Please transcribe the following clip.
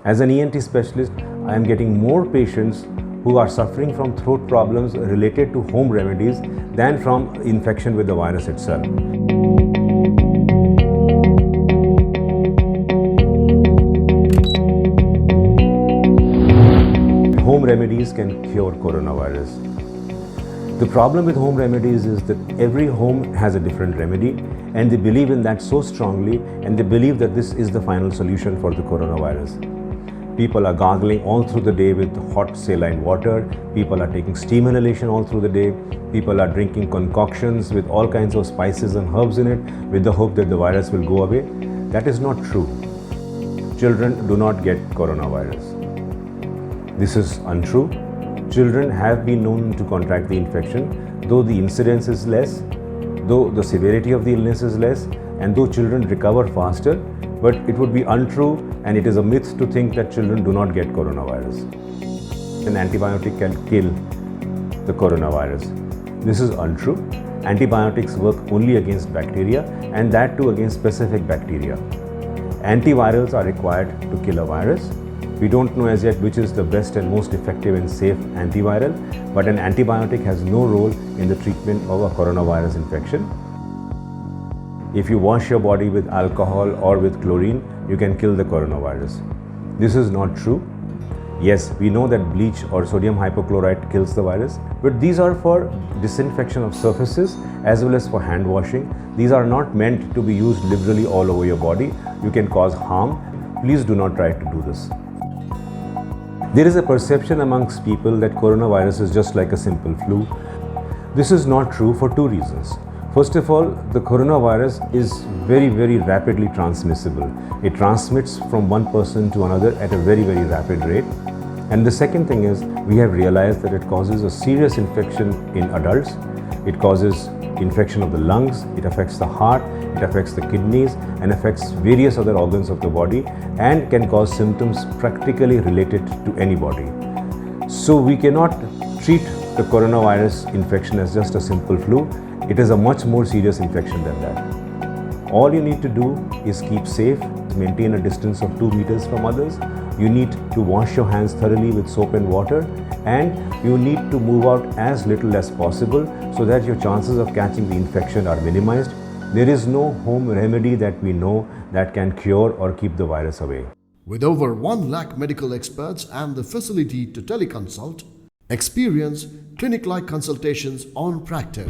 As an ENT specialist, I am getting more patients who are suffering from throat problems related to home remedies than from infection with the virus itself. Home remedies can cure coronavirus. The problem with home remedies is that every home has a different remedy, and they believe in that so strongly, and they believe that this is the final solution for the coronavirus. People are gargling all through the day with hot saline water. People are taking steam inhalation all through the day. People are drinking concoctions with all kinds of spices and herbs in it with the hope that the virus will go away. That is not true. Children do not get coronavirus. This is untrue. Children have been known to contract the infection, though the incidence is less, though the severity of the illness is less, and though children recover faster, but it would be untrue and it is a myth to think that children do not get coronavirus. An antibiotic can kill the coronavirus. This is untrue. Antibiotics work only against bacteria, and that too against specific bacteria. Antivirals are required to kill a virus. We don't know as yet which is the best and most effective and safe antiviral, but an antibiotic has no role in the treatment of a coronavirus infection. If you wash your body with alcohol or with chlorine, you can kill the coronavirus. This is not true. Yes, we know that bleach or sodium hypochlorite kills the virus, but these are for disinfection of surfaces as well as for hand washing. These are not meant to be used liberally all over your body. You can cause harm. Please do not try to do this. There is a perception amongst people that coronavirus is just like a simple flu. This is not true for two reasons. First of all, the coronavirus is very rapidly transmissible. It transmits from one person to another at a very rapid rate. And the second thing is, we have realized that it causes a serious infection in adults. It causes infection of the lungs, it affects the heart, it affects the kidneys, and affects various other organs of the body, and can cause symptoms practically related to anybody. So we cannot treat the coronavirus infection as just a simple flu. It is a much more serious infection than that. All you need to do is keep safe, maintain a distance of 2 meters from others. You need to wash your hands thoroughly with soap and water, and you need to move out as little as possible so that your chances of catching the infection are minimized. There is no home remedy that we know that can cure or keep the virus away. With over 1 lakh medical experts and the facility to teleconsult, experience clinic-like consultations on Practo.